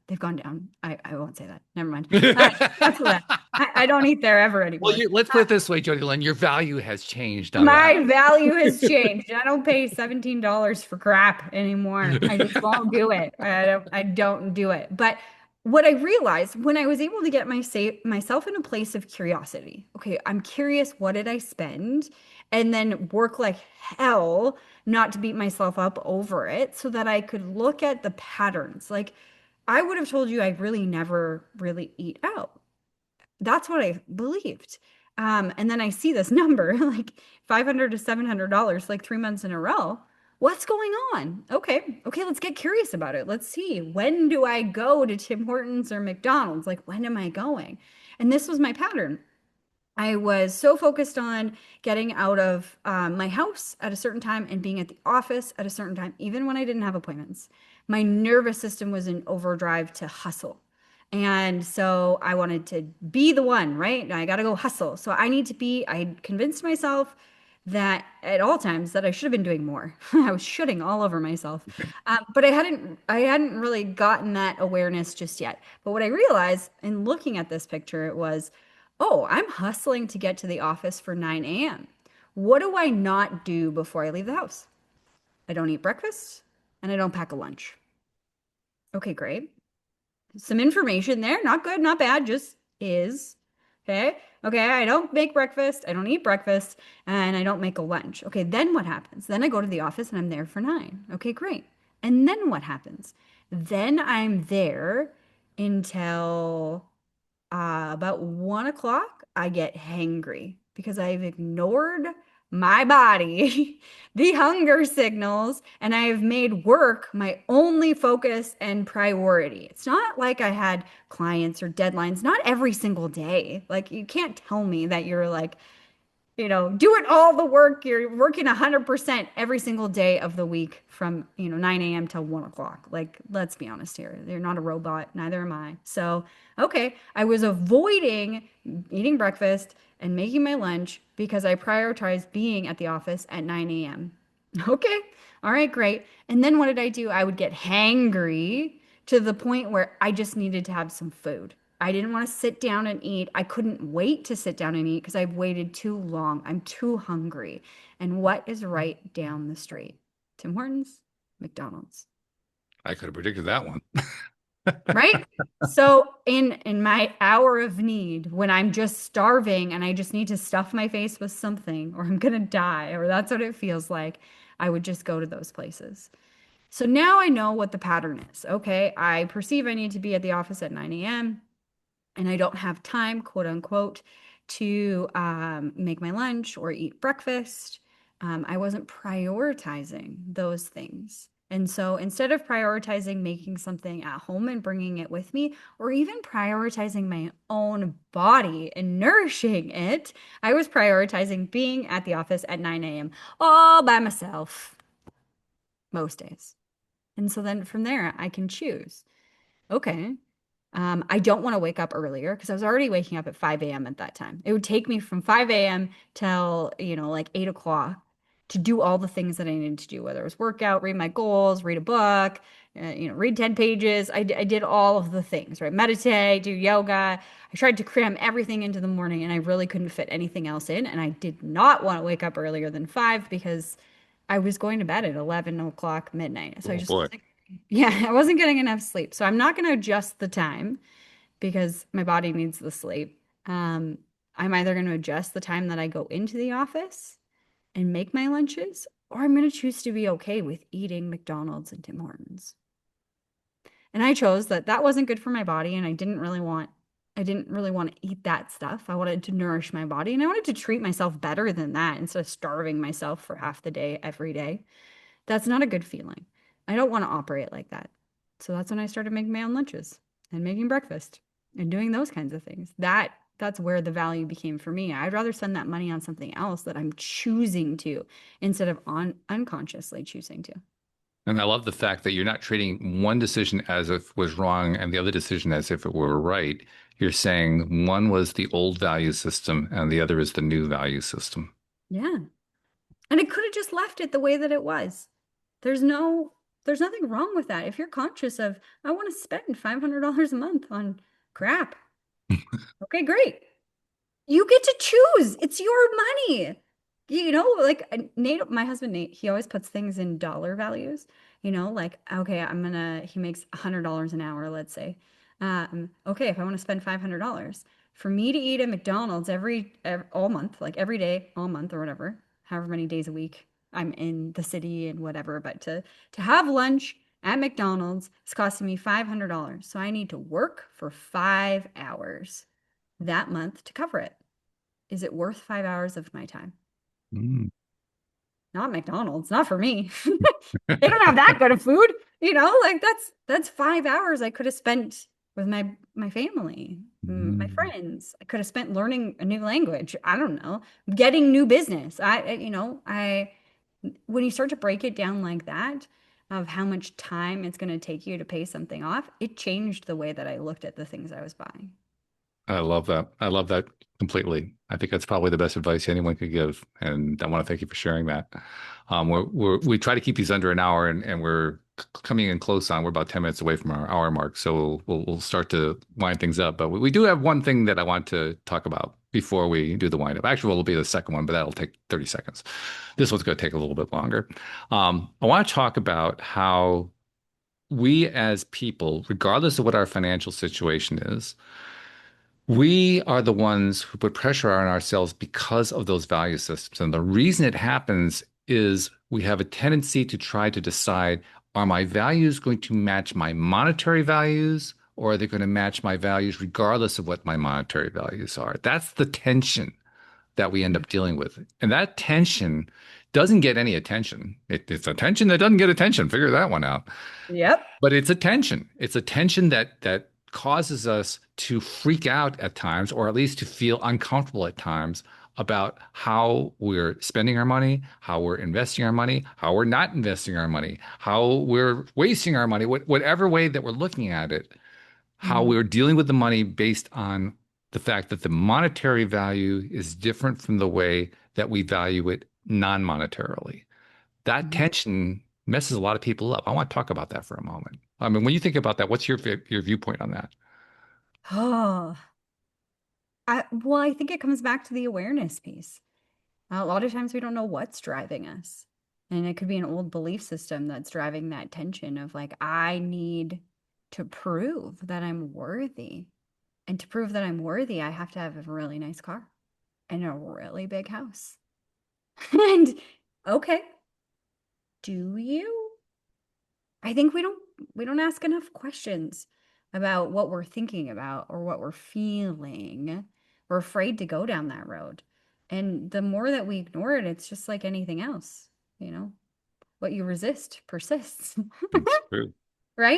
they've gone down. I won't say that. Never mind. Cancel that. I don't eat there ever Well, anymore. let's put it this way, JodieLynn, your value has changed on that. My value has changed. I don't pay $17 for crap anymore. I just won't do it. I don't do it. But what I realized when I was able to get myself in a place of curiosity. Okay, I'm curious, what did I spend? And then work like hell not to beat myself up over it so that I could look at the patterns. Like I would have told you I really never really eat out. That's what I believed. And then I see this number, like 500 to $700, like 3 months in a row. What's going on? Okay, let's get curious about it. Let's see. When do I go to Tim Hortons or McDonald's? Like, when am I going? And this was my pattern. I was so focused on getting out of my house at a certain time and being at the office at a certain time, even when I didn't have appointments. My nervous system was in overdrive to hustle. And so I wanted to be the one, right? I got to go hustle. So I convinced myself that at all times that I should have been doing more. I was shooting all over myself. But I hadn't really gotten that awareness just yet. But what I realized in looking at this picture, it was, oh, I'm hustling to get to the office for 9 a.m. What do I not do before I leave the house? I don't eat breakfast and I don't pack a lunch. Okay, great. Some information there. Not good, not bad, just is. Okay. Okay. I don't make breakfast. I don't eat breakfast and I don't make a lunch. Okay. Then what happens? Then I go to the office and I'm there for 9. Okay, great. And then what happens? Then I'm there until about 1 o'clock, I get hangry because I've ignored my body, the hunger signals, and I have made work my only focus and priority. It's not like I had clients or deadlines, not every single day. Like, you can't tell me that you're like doing all the work. You're working 100% every single day of the week from, 9 a.m. till 1 o'clock. Like, let's be honest here. You're not a robot. Neither am I. So, okay, I was avoiding eating breakfast and making my lunch because I prioritized being at the office at 9 a.m. Okay. All right, great. And then what did I do? I would get hangry to the point where I just needed to have some food. I didn't want to sit down and eat. I couldn't wait to sit down and eat because I've waited too long. I'm too hungry. And what is right down the street? Tim Hortons, McDonald's, I could have predicted that one. right? So in my hour of need, when I'm just starving and I just need to stuff my face with something or I'm gonna die or that's what it feels like, I would just go to those places. So now I know what the pattern is. Okay, I perceive I need to be at the office at 9 a.m. and I don't have time, quote unquote, to make my lunch or eat breakfast. I wasn't prioritizing those things. And so instead of prioritizing making something at home and bringing it with me, or even prioritizing my own body and nourishing it, I was prioritizing being at the office at 9 a.m. all by myself most days. And so then from there, I can choose. Okay, I don't want to wake up earlier because I was already waking up at 5 a.m. at that time. It would take me from 5 a.m. till, like 8 o'clock to do all the things that I needed to do, whether it was workout, read my goals, read a book, read 10 pages. I did all of the things, right? Meditate, do yoga. I tried to cram everything into the morning and I really couldn't fit anything else in. And I did not want to wake up earlier than 5 because I was going to bed at 11 o'clock midnight. So I Oh just boy. wasn't, yeah, I wasn't getting enough sleep. So I'm not going to adjust the time because my body needs the sleep. Um, I'm either going to adjust the time that I go into the office and make my lunches, or I'm going to choose to be okay with eating McDonald's and Tim Hortons. And I chose that that wasn't good for my body, and I didn't really want to eat that stuff. I wanted to nourish my body, and I wanted to treat myself better than that instead of starving myself for half the day every day. That's not a good feeling. I don't want to operate like that. So that's when I started making my own lunches and making breakfast and doing those kinds of things. That's where the value became for me. I'd rather spend that money on something else that I'm choosing to instead of on unconsciously choosing to. And I love the fact that you're not treating one decision as if it was wrong and the other decision as if it were right. You're saying one was the old value system and the other is the new value system. Yeah. And I could have just left it the way that it was. There's no there's nothing wrong with that. If you're conscious of I want to spend $500 a month on crap. Okay, great. You get to choose. It's your money. Like Nate, my husband Nate, he always puts things in dollar values. Like, okay, he makes $100 an hour, let's say. Okay, if I want to spend $500 for me to eat at McDonald's all month, like every day, all month or whatever, however many days a week I'm in the city and whatever, but to have lunch at McDonald's, it's costing me $500. So I need to work for 5 hours that month to cover it. Is it worth 5 hours of my time? Mm. Not McDonald's, not for me. They don't have that good of food, like that's 5 hours I could have spent with my family, my Mm. friends. I could have spent learning a new language. I don't know, getting new business. I when you start to break it down like that, of how much time it's going to take you to pay something off, it changed the way that I looked at the things I was buying. I love that. I love that completely. I think that's probably the best advice anyone could give. And I want to thank you for sharing that. We try to keep these under an hour and we're coming in close on, we're about 10 minutes away from our hour mark. So we'll start to wind things up. But we do have one thing that I want to talk about before we do the wind up. Actually, it'll be the second one, but that'll take 30 seconds. This one's going to take a little bit longer. I want to talk about how we as people, regardless of what our financial situation is, we are the ones who put pressure on ourselves because of those value systems. And the reason it happens is we have a tendency to try to decide, are my values going to match my monetary values, or are they going to match my values regardless of what my monetary values are? That's the tension that we end up dealing with. And that tension doesn't get any attention. It's a tension that doesn't get attention. Figure that one out. Yep. But it's a tension. It's a tension that causes us to freak out at times, or at least to feel uncomfortable at times about how we're spending our money, how we're investing our money, how we're not investing our money, how we're wasting our money, whatever way that we're looking at it, how Mhm. we're dealing with the money based on the fact that the monetary value is different from the way that we value it non-monetarily. That Mhm. tension messes a lot of people up. I want to talk about that for a moment. I mean, when you think about that, what's your viewpoint on that? Oh, well, I think it comes back to the awareness piece. A lot of times we don't know what's driving us. And it could be an old belief system that's driving that tension of like, I need to prove that I'm worthy. And to prove that I'm worthy, I have to have a really nice car and a really big house. And okay, do you? I think we don't ask enough questions about what we're thinking about or what we're feeling. We're afraid to go down that road. And the more that we ignore it, it's just like anything else, you know, what you resist persists, It's true.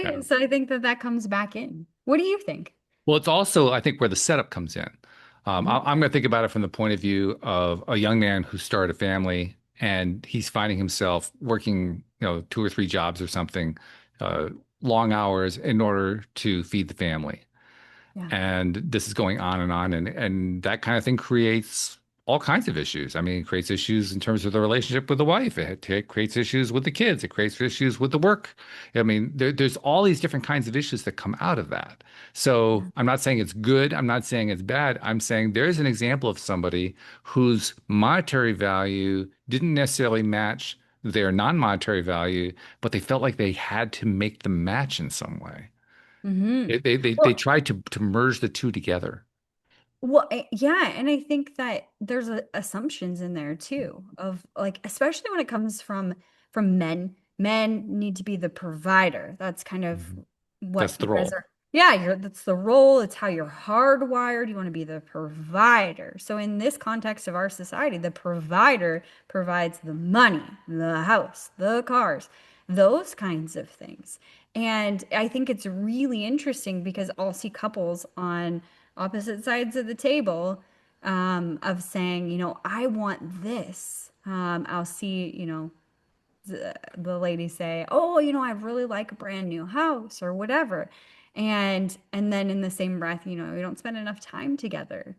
Yeah. right? So I think that that comes back in. What do you think? Well, it's also, I think, where the setup comes in. Mhm. I'm going to think about it from the point of view of a young man who started a family and he's finding himself working, two or three jobs or something, uh, long hours in order to feed the family. Yeah. And this is going on and that kind of thing creates all kinds of issues. I mean, it creates issues in terms of the relationship with the wife. It creates issues with the kids. It creates issues with the work. I mean, there's all these different kinds of issues that come out of that. So Yeah. I'm not saying it's good. I'm not saying it's bad. I'm saying there's an example of somebody whose monetary value didn't necessarily match their non-monetary value, but they felt like they had to make the match in some way. Hmm. They Well, tried to merge the two together. Yeah, and I think that there's assumptions in there too of like especially when it comes from men. Men need to be the provider. That's kind of Mhm. what That's the you guys role. are. Yeah, that's the role. It's how you're hardwired. You want to be the provider. So in this context of our society, the provider provides the money, the house, the cars, those kinds of things. And I think it's really interesting because I'll see couples on opposite sides of the table of saying, I want this. I'll see, the lady say, oh, I really like a brand new house or whatever. And then in the same breath, we don't spend enough time together.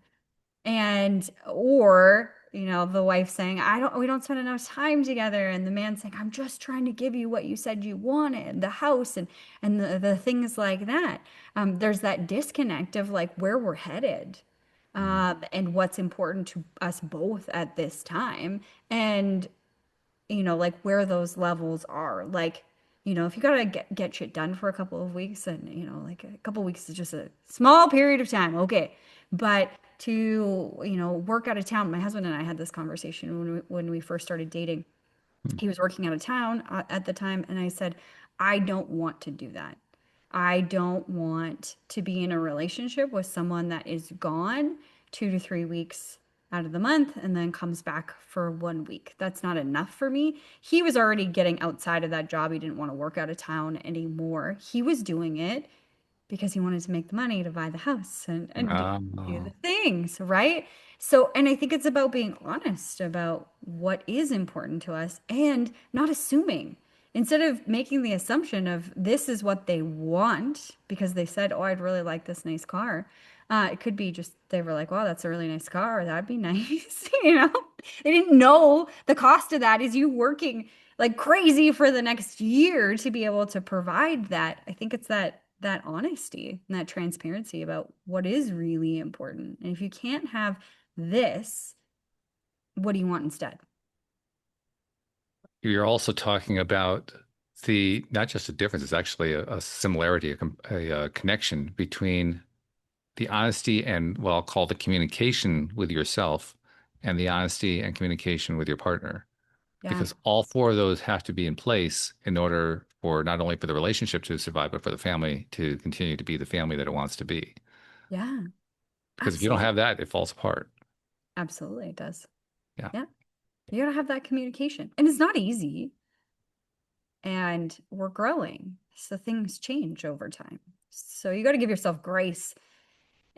And or the wife saying we don't spend enough time together, and the man saying I'm just trying to give you what you said you wanted, the house and the things like that. There's that disconnect of like where we're headed, Mhm. and what's important to us both at this time, and like where those levels are. Like, if you gotta get shit done for a couple of weeks, and like a couple of weeks is just a small period of time, okay. But to, work out of town, my husband and I had this conversation when we first started dating. He was working out of town at the time, and I said, I don't want to do that. I don't want to be in a relationship with someone that is gone 2 to 3 weeks out of the month and then comes back for 1 week. That's not enough for me. He was already getting outside of that job. He didn't want to work out of town anymore. He was doing it because he wanted to make the money to buy the house and do the Oh, things, right? So, and I think it's about being honest about what is important to us and not assuming. Instead of making the assumption of this is what they want because they said, oh, I'd really like this nice car. It could be just they were like, wow, that's a really nice car. That'd be nice. They didn't know the cost of that is you working like crazy for the next year to be able to provide that. I think it's that honesty and that transparency about what is really important. And if you can't have this, what do you want instead? you're also talking about the not just a difference, it's actually a similarity, a connection between the honesty and what I'll call the communication with yourself and the honesty and communication with your partner. Yeah. Because all four of those have to be in place in order for not only for the relationship to survive, but for the family to continue to be the family that it wants to be. Yeah. Because if you don't Absolutely. have that, it falls apart. Absolutely it does. Yeah. Yeah. You gotta have that communication. And it's not easy. And we're growing. So things change over time. So you gotta give yourself grace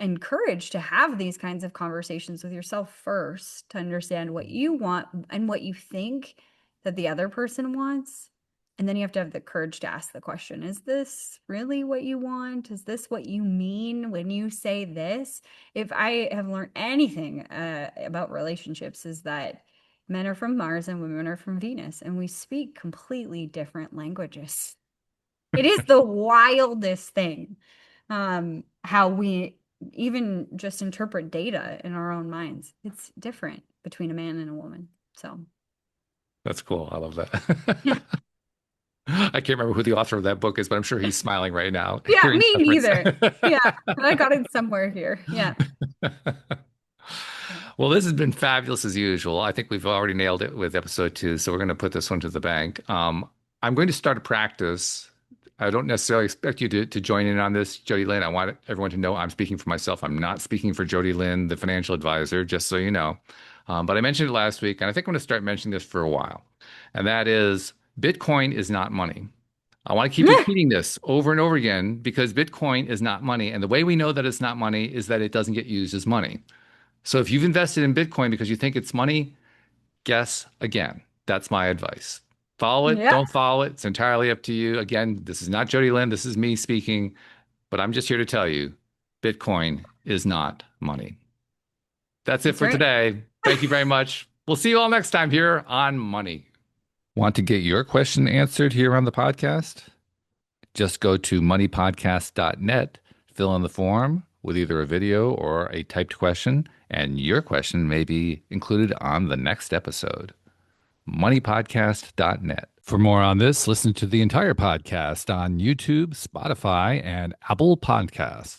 and courage to have these kinds of conversations with yourself first to understand what you want and what you think that the other person wants. And then you have to have the courage to ask the question, is this really what you want? Is this what you mean when you say this? If I have learned anything about relationships, is that men are from Mars and women are from Venus, and we speak completely different languages. It is the wildest thing, how we even just interpret data in our own minds. It's different between a man and a woman. So, That's cool. I love yeah. that. I can't remember who the author of that book is, but I'm sure he's smiling right now, Yeah, hearing me the reference. neither. Yeah, but I got it somewhere here. Yeah. Yeah. Well, this has been fabulous as usual. I think we've already nailed it with episode 2, so we're going to put this one to the bank. I'm going to start a practice. I don't necessarily expect you to join in on this, JodieLynn. I want everyone to know I'm speaking for myself. I'm not speaking for JodieLynn, the financial advisor, just so you know. But I mentioned it last week, and I think I'm going to start mentioning this for a while. And that is Bitcoin is not money. I want to keep repeating this over and over again because Bitcoin is not money. And the way we know that it's not money is that it doesn't get used as money. So if you've invested in Bitcoin because you think it's money, guess again. That's my advice. Follow it, Yeah, don't follow it. It's entirely up to you. Again, this is not JodieLynn. This is me speaking, but I'm just here to tell you Bitcoin is not money. That's it that's for right. today. Thank you very much. We'll see you all next time here on Money. Want to get your question answered here on the podcast? Just go to moneypodcast.net, fill in the form with either a video or a typed question, and your question may be included on the next episode. Moneypodcast.net. For more on this, listen to the entire podcast on YouTube, Spotify, and Apple Podcasts.